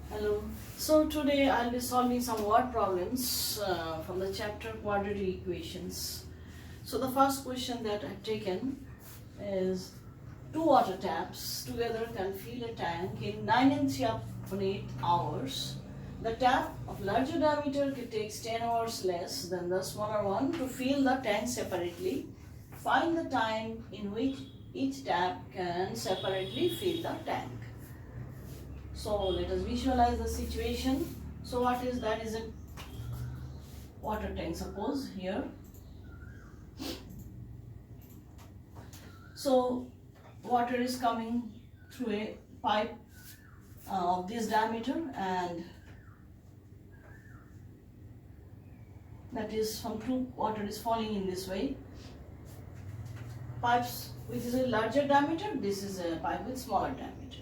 Hello. So today I'll be solving some word problems from the chapter quadratic equations. So the first question that I've taken is two water taps together can fill a tank in 9 and 3/8 hours. The tap of larger diameter takes 10 hours less than the smaller one to fill the tank separately. Find the time in which each tap can separately fill the tank. So let us visualize the situation. So what is that is a water tank, suppose here. So water is coming through a pipe of this diameter, and that is from two water is falling in this way. Pipes which is a larger diameter, this is a pipe with smaller diameter.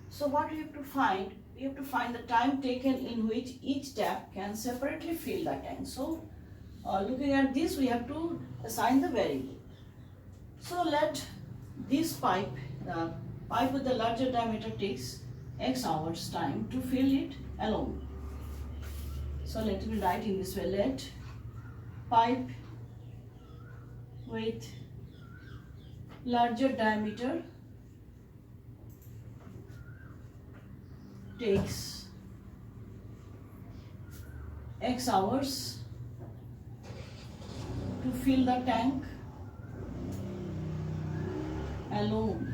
So what we have to find? We have to find the time taken in which each tap can separately fill the tank. So looking at this, we have to assign the variable. So let this pipe, the pipe with the larger diameter, takes x hours time to fill it alone. So let me write in this way. Let pipe with larger diameter takes x hours to fill the tank alone.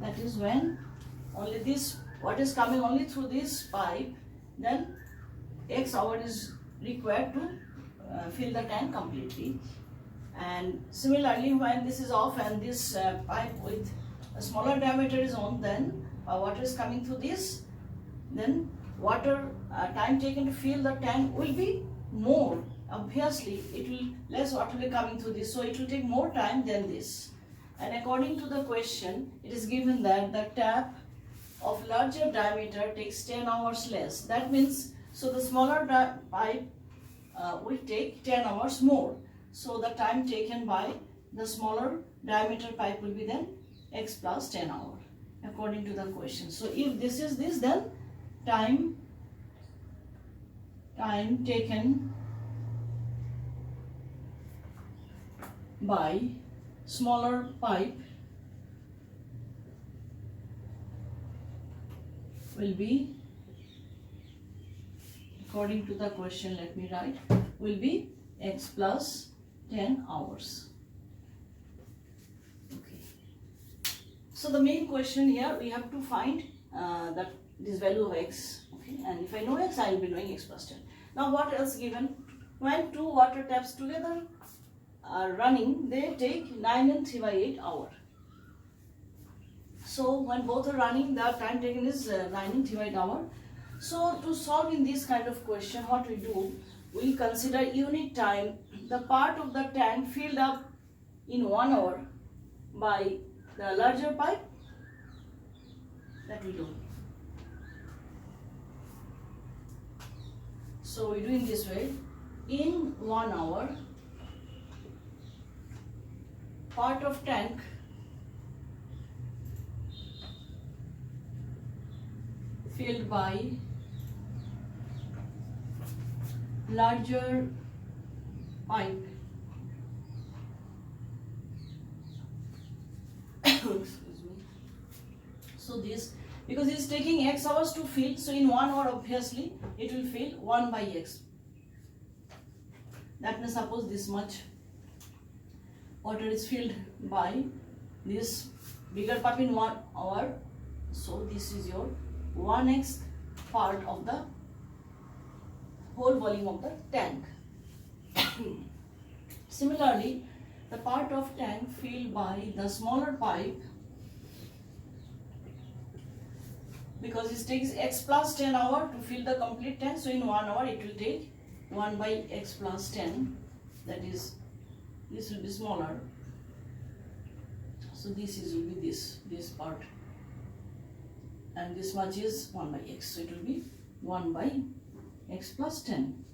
That is when only this, what is coming only through this pipe, then x hour is required to fill the tank completely. And similarly, when this is off and this pipe with a smaller diameter is on, then water is coming through this, then water time taken to fill the tank will be more. Obviously, it will less water will be coming through this, so it will take more time than this. And according to the question, it is given that the tap of larger diameter takes 10 hours less. That means, so the smaller pipe will take 10 hours more. So the time taken by the smaller diameter pipe will be then x plus 10 hour according to the question. So if this is this, then time taken by smaller pipe will be, according to the question, let me write, will be x plus 10 hours. Okay. So the main question here, we have to find that this value of x. Okay. And if I know x, I will be knowing x plus 10. Now what else given? When two water taps together are running, they take 9 and 3/8 hour. So when both are running, the time taken is 9 and 3/8 hour. So to solve in this kind of question, what we do, we consider unit time, the part of the tank filled up in 1 hour by the larger pipe, that we do. So we do in this way. In 1 hour, part of tank filled by larger pipe excuse me. So this, because it is taking x hours to fill, so in 1 hour obviously it will fill 1 by x. That means suppose this much water is filled by this bigger pipe in 1 hour, so this is your 1x part of the whole volume of the tank. Similarly, the part of tank filled by the smaller pipe, because it takes x plus 10 hour to fill the complete tank, so in 1 hour it will take 1 by x plus 10, that is, this will be smaller, so this is will be this part, and this much is 1 by x, so it will be 1 by x plus 10.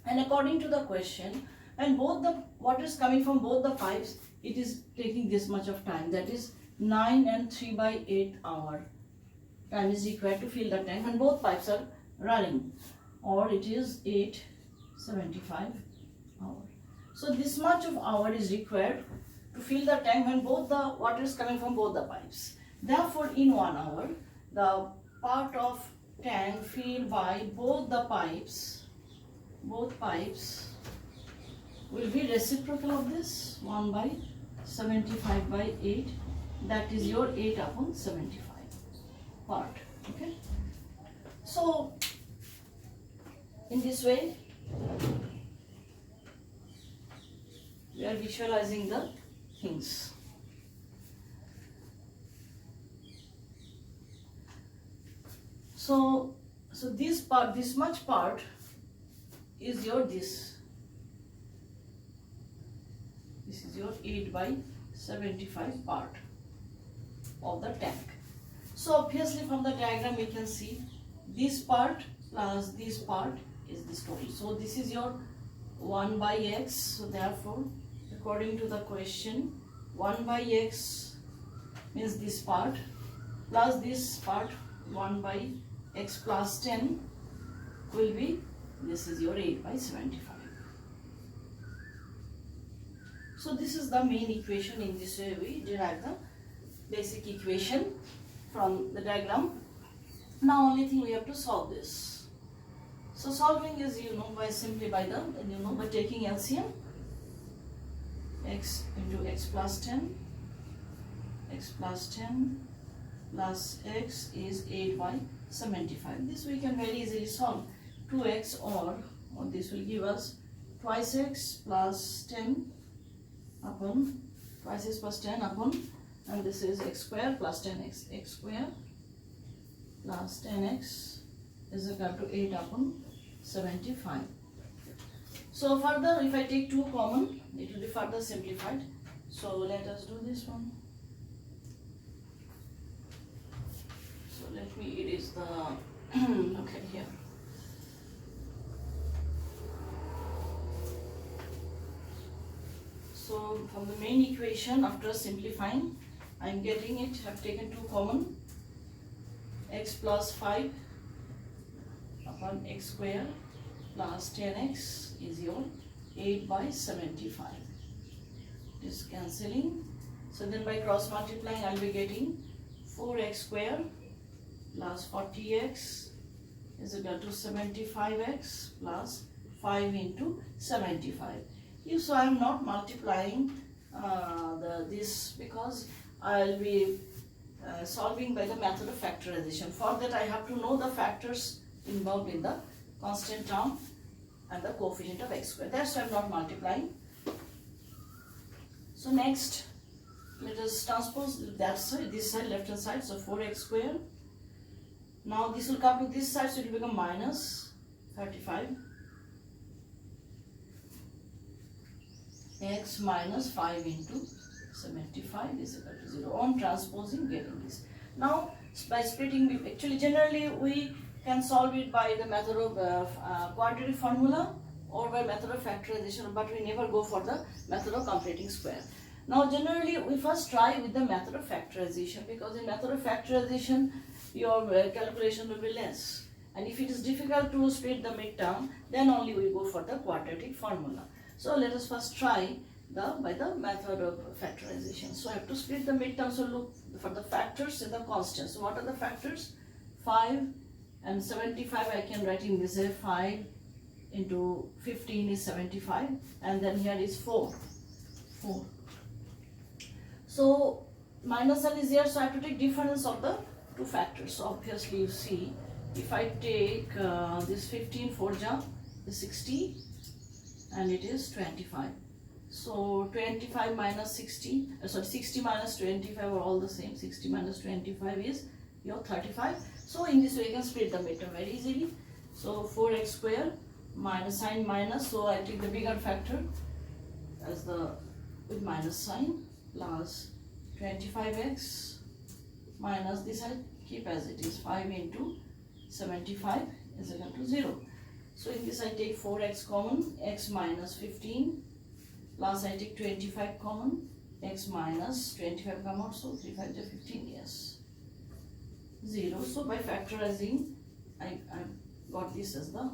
And according to the question, when both the water is coming from both the pipes, it is taking this much of time, that is 9 and 3/8 hour time is required to fill the tank when both pipes are running, or it is 875 hour. So this much of hour is required to fill the tank when both the water is coming from both the pipes. Therefore, in 1 hour, the part of tank filled by both pipes will be reciprocal of this 1/75/8, that is your 8/75 part. Okay, so in this way we are visualizing the things. So this part, this much part is your this is your 8/75 part of the tank. So obviously from the diagram we can see this part plus this part is this total. So this is your 1/x. So therefore, according to the question, 1/x means this part plus this part, 1/x plus 10 will be, this is your 8/75. So this is the main equation. In this way we derive the basic equation from the diagram. Now only thing we have to solve this. So solving is, by simply by taking LCM, x into x plus 10 plus x is 8/75. This we can very easily solve. 2x or this will give us twice x plus 10 upon twice x plus 10 upon, and this is x square plus 10x. X square plus 10x is equal to 8/75. So further, if I take 2 common, it will be further simplified. So let us do this one. So let me, it is the okay, here. So from the main equation, after simplifying, I am getting it, I have taken 2 common. X plus 5 upon x square plus 10x is your 8/75. It is cancelling. So then by cross multiplying, I will be getting 4x square plus 40x is equal to 75x plus 5 into 75. So I am not multiplying this because I will be solving by the method of factorization. For that I have to know the factors involved in the constant term and the coefficient of x square. That's why I am not multiplying. So next, let us transpose that side, this side, left hand side. So 4x square. Now this will come to this side, so it will become minus 35. X minus 5 into 75 is equal to 0. On transposing, getting this. Now by splitting, actually generally we can solve it by the method of quadratic formula or by method of factorization, but we never go for the method of completing square. Now generally we first try with the method of factorization, because in method of factorization your calculation will be less, and if it is difficult to split the midterm, then only we go for the quadratic formula. So let us first try by the method of factorization. So I have to split the midterm. So look for the factors and the constants. So what are the factors? 5 and 75. I can write in this way, 5 into 15 is 75, and then here is 4. So minus 1 is here, so I have to take difference of the 2 factors. So obviously you see, if I take this 15, 4 ja is 60, and it is 25. So 25 minus 60, 60 minus 25 are all the same. 60 minus 25 is your 35. So in this way you can split the midterm very easily. So 4x square minus sign minus, so I take the bigger factor as with minus sign, plus 25x minus this I keep as it is, 5 into 75 is equal to 0. So in this I take 4x common, x minus 15, plus I take 25 common, x minus 25 come out, so 3 5 is 15, yes, 0. So by factorizing, I got this as the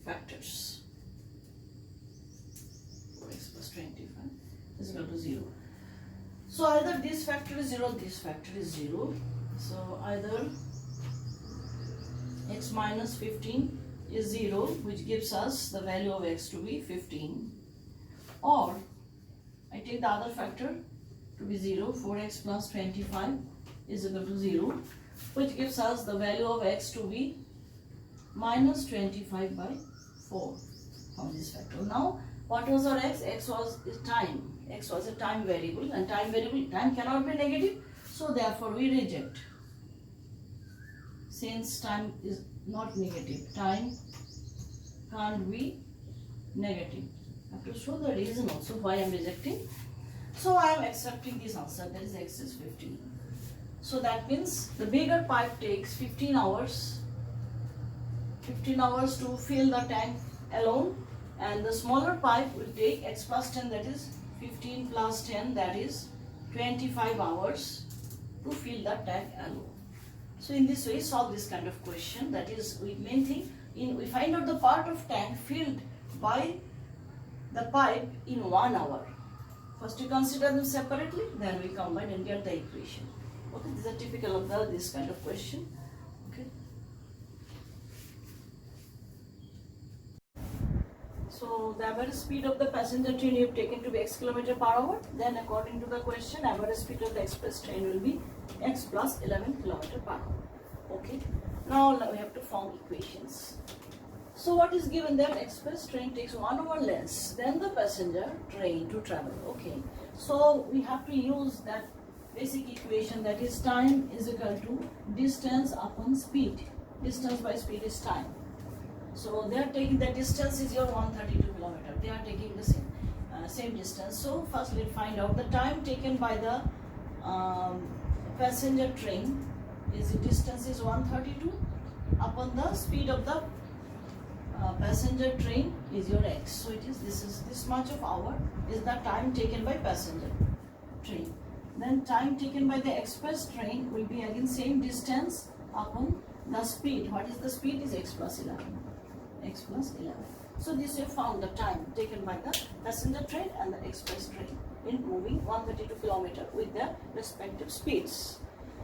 factors. 4x plus 25 is equal to 0. So either this factor is 0, this factor is 0. So either x minus 15 is 0, which gives us the value of x to be 15, or I take the other factor to be 0, 4x plus 25 is equal to 0, which gives us the value of x to be minus 25 by 4 from this factor. Now, what was our x? X was time. X was a time variable, and time cannot be negative, so therefore we reject. Since time is not negative, time can't be negative. I have to show the reason also why I am rejecting. So I am accepting this answer, that is x is 15. So that means the bigger pipe takes 15 hours to fill the tank alone, and the smaller pipe will take x plus 10, that is 15 plus 10, that is 25 hours to fill the tank alone. So in this way, solve this kind of question. That is, main thing, we find out the part of tank filled by the pipe in 1 hour. First we consider them separately, then we combine and get the equation. Okay, these are typical of this kind of question. Okay. So the average speed of the passenger train you have taken to be x km per hour. Then according to the question, average speed of the express train will be x plus 11 km per hour. Okay. Now we have to form equations. So what is given there? Express train takes 1 hour less than the passenger train to travel. Okay. So we have to use that basic equation, that is time is equal to distance upon speed. Distance by speed is time. So they are taking the distance is your 132 km. They are taking the same distance. So first let's find out the time taken by the passenger train is the distance is 132 upon the speed of the passenger train is your x. So it is this much of hour is the time taken by passenger train. Then time taken by the express train will be again same distance upon the speed. What is the speed? Is x plus 11. X plus 11. So this we found the time taken by the passenger train and the express train in moving 132 km with their respective speeds.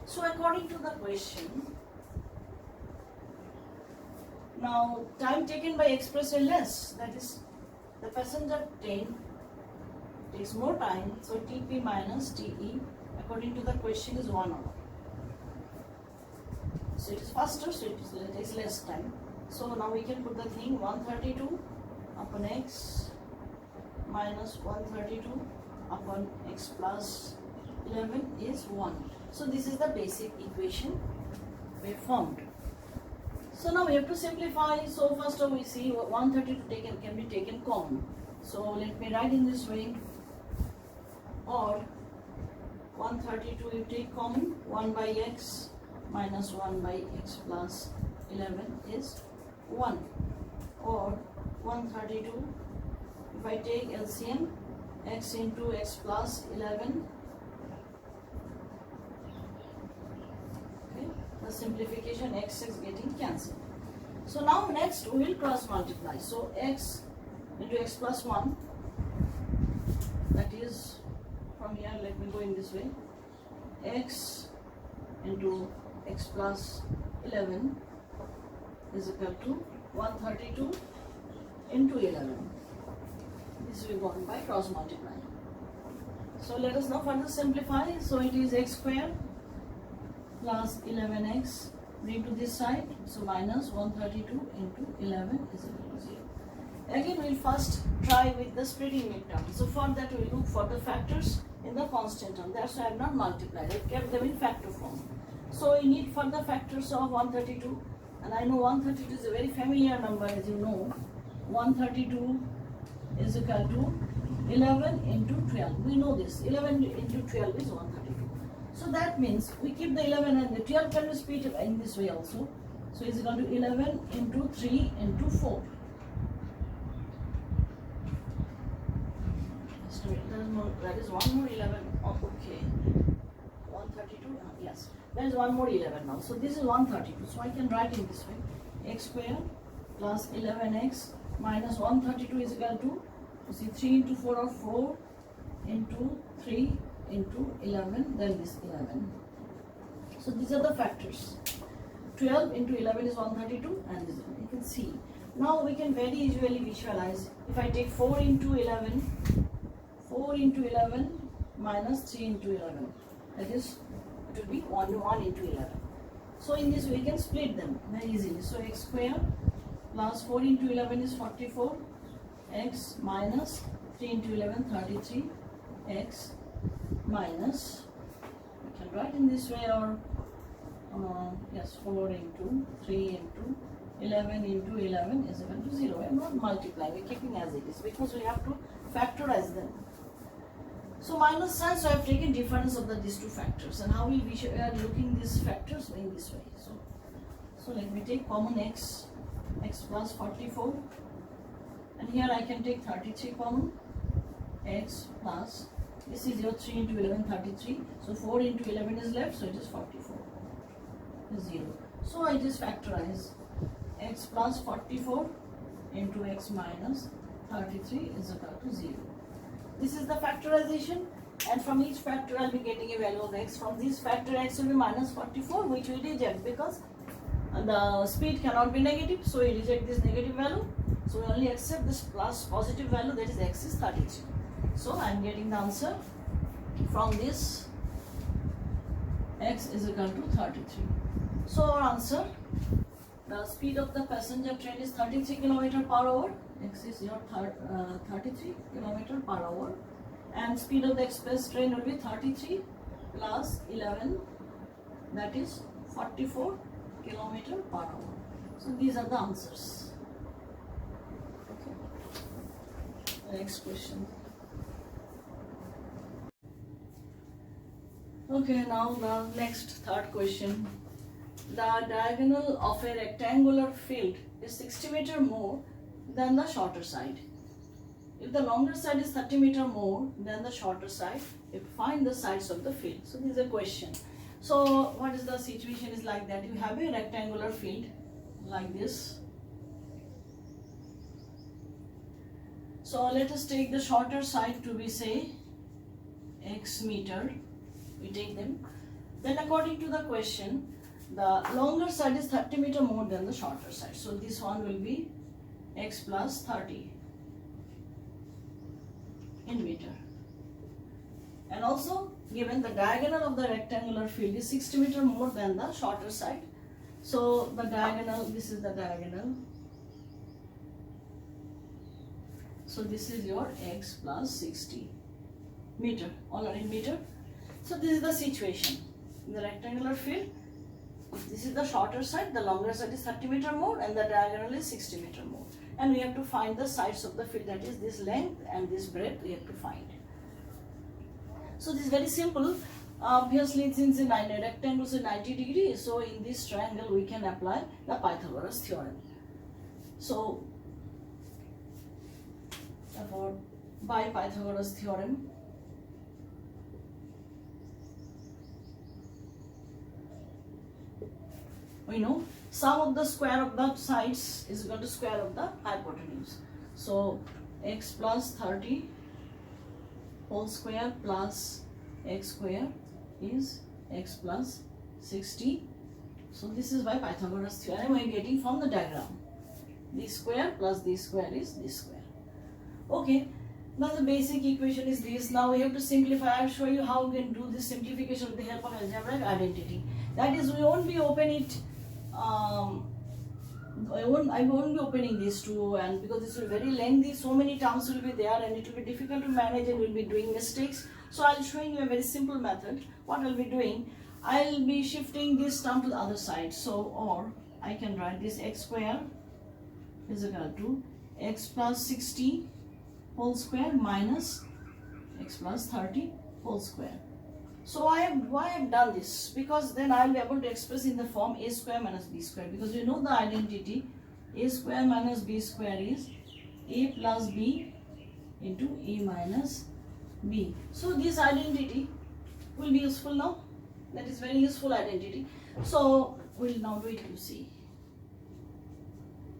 So according to the question, now time taken by express is less, that is the passenger train takes more time, so TP minus TE according to the question is 1 hour. So it is faster, so it takes less time. So now we can put the thing 132 upon x minus 132 upon x plus 11 is 1. So this is the basic equation we formed. So now we have to simplify. So first of all we see 132 can be taken common. So let me write in this way, or 132 you take common, 1 by x minus 1 by x plus 11 is 1, or 132 if I take LCM, x into x plus 11, okay, the simplification x is getting cancelled. So now next we will cross multiply. So x into x plus 1, that is from here, let me go in this way, x into x plus 11 is equal to 132 into 11. This will go on by cross multiply. So let us now further simplify. So it is x square plus 11x, bring to this side, so minus 132 into 11 is equal to 0. Again we will first try with the splitting midterm. So for that we will look for the factors in the constant term. That's why I have not multiplied, I have kept them in factor form. So we need for the factors of 132, and I know 132 is a very familiar number, as you know. 132 is equal to 11 into 12. We know this, 11 into 12 is 132. So that means we keep the 11 and the 12 can be split in this way also. So it's equal to 11 into 3 into 4. So it does more, that is one more 11. Oh, okay. 132, yes. There is one more 11 now. So this is 132. So I can write in this way. X square plus 11x minus 132 is equal to, you see, 3 into 4 or 4 into 3 into 11, then this 11. So these are the factors. 12 into 11 is 132, and this one you can see. Now we can very easily visualize. If I take 4 into 11, 4 into 11 minus 3 into 11, that is, it will be 1 into 11. So in this way we can split them very easily. So x square plus 4 into 11 is 44, x minus 3 into 11, 33, x minus, we can write in this way, or yes, 4 into 3 into 11 into 11 is equal to 0. We are not multiplying, we are keeping as it is because we have to factorize them. So minus sign, so I have taken difference of these two factors, and how we are looking these factors in this way. So let me take common x plus 44, and here I can take 33 common, x plus, this is your 3 into 11, 33, so 4 into 11 is left, so it is 44, is 0. So I just factorize x plus 44 into x minus 33 is equal to 0. This is the factorization, and from each factor I will be getting a value of x. From this factor x will be minus 44, which we reject because the speed cannot be negative, so we reject this negative value. So we only accept this plus positive value, that is x is 33. So I am getting the answer from this, x is equal to 33. So our answer, the speed of the passenger train is 33 km per hour. X is your 33 km per hour, and speed of the express train will be 33 plus 11, that is 44 km per hour. So these are the answers. Okay. Next question. Okay, now the next third question. The diagonal of a rectangular field is 60 meter more than the shorter side. If the longer side is 30 meter more than the shorter side, you find the sides of the field. So this is a question. So what is the situation is like that? You have a rectangular field like this. So let us take the shorter side to be, say, x meter. We take them. Then according to the question, the longer side is 30 meter more than the shorter side. So this one will be x plus 30 in meter. And also given the diagonal of the rectangular field is 60 meter more than the shorter side. So the diagonal, this is the diagonal. So this is your x plus 60 meter, all are in meter. So this is the situation. In the rectangular field, this is the shorter side, the longer side is 30 meter more, and the diagonal is 60 meter more. And we have to find the sides of the field, that is this length and this breadth we have to find. So this is very simple. Obviously since the rectangle is 90 degrees, so in this triangle we can apply the Pythagoras theorem. So therefore by Pythagoras theorem, we know sum of the square of the sides is equal to square of the hypotenuse. So x plus 30 whole square plus x square is x plus 60. So this is by Pythagoras theorem we are getting from the diagram. This square plus this square is this square. Okay, now the basic equation is this. Now we have to simplify. I will show you how we can do this simplification with the help of algebraic identity. That is, we won't be opening it. I won't be opening these two, and because this will be very lengthy, so many terms will be there and it will be difficult to manage and we'll be doing mistakes. So I'll show you a very simple method. What I'll be doing, I'll be shifting this term to the other side. So, or I can write this x square is equal to x plus 60 whole square minus x plus 30 whole square. So why I have done this? Because then I will be able to express in the form a square minus b square, because you know the identity a square minus b square is a plus b into a minus B. So this identity will be useful now. That is very useful identity. So we'll now do it to see.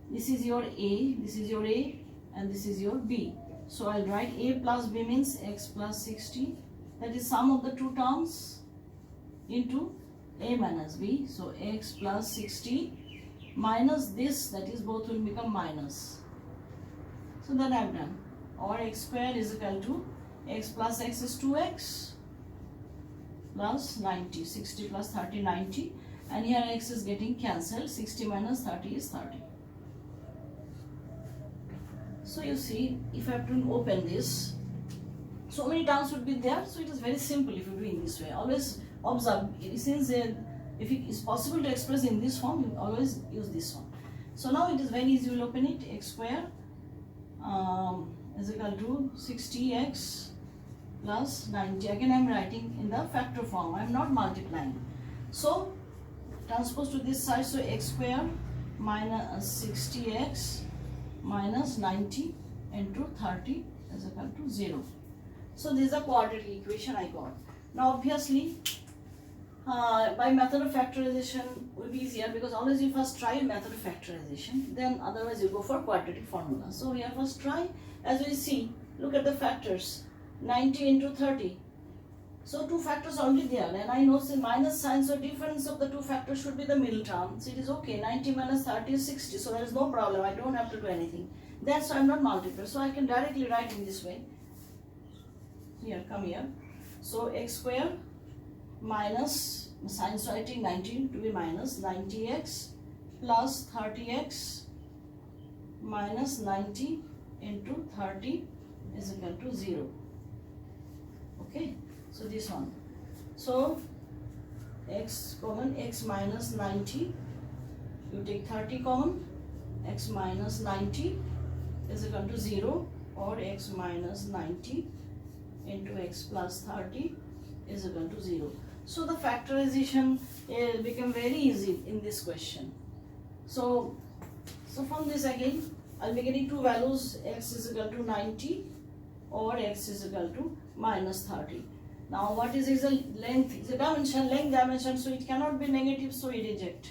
This is your A, this is your A, and this is your B. So I'll write A plus B means x plus 60. That is sum of the two terms into A minus B. So x plus 60 minus this, that is both will become minus. So that I've done. Or x square is equal to x plus x is 2x plus 90. 60 plus 30, 90. And here x is getting cancelled. 60 minus 30 is 30. So you see, if I have to open this, so many terms would be there. So it is very simple if you do in this way. Always observe, since if it is possible to express in this form, you always use this one. So now it is very easy. You will open it. X square is equal to 60x plus 90. Again I am writing in the factor form. I am not multiplying. So transpose to this side. So x square minus 60x minus 90 into 30 is equal to 0. So this is a quadratic equation I got. Now obviously by method of factorization will be easier, because always you first try method of factorization, then otherwise you go for quadratic formula. So here first try. As we see, look at the factors. 90 into 30. So two factors already there, and I know say minus sign, so difference of the two factors should be the middle term. So it is okay. 90 minus 30 is 60. So there is no problem. I don't have to do anything. That's why I'm not multiplying. So I can directly write in this way. Here, come here. So x square minus, sign so I take 90 to be minus 90x plus 30x minus 90 into 30 is equal to 0. Okay, so this one. So x common, x minus 90, you take 30 common, x minus 90 is equal to 0, or x minus 90 into x plus 30 is equal to 0. So the factorization became very easy in this question. So from this again, I'll be getting two values, x is equal to 90 or x is equal to minus 30. Now what is the length? It's a dimension, length dimension, so it cannot be negative, so we reject.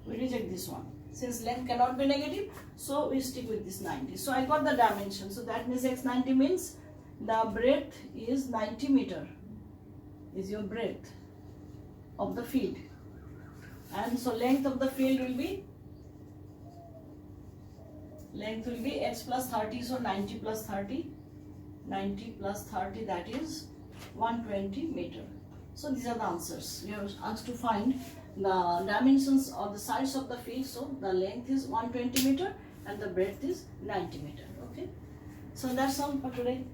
We reject this one. Since length cannot be negative, so we stick with this 90. So I got the dimension. So that means x 90 means the breadth is 90 meter. Is your breadth of the field. And so length of the field will be, length will be x plus 30, so 90 plus 30, 90 plus 30, that is 120 meter. So these are the answers. We are asked to find the dimensions or the size of the field. So the length is 120 meter and the breadth is 90 meter. Okay. So that's all for today.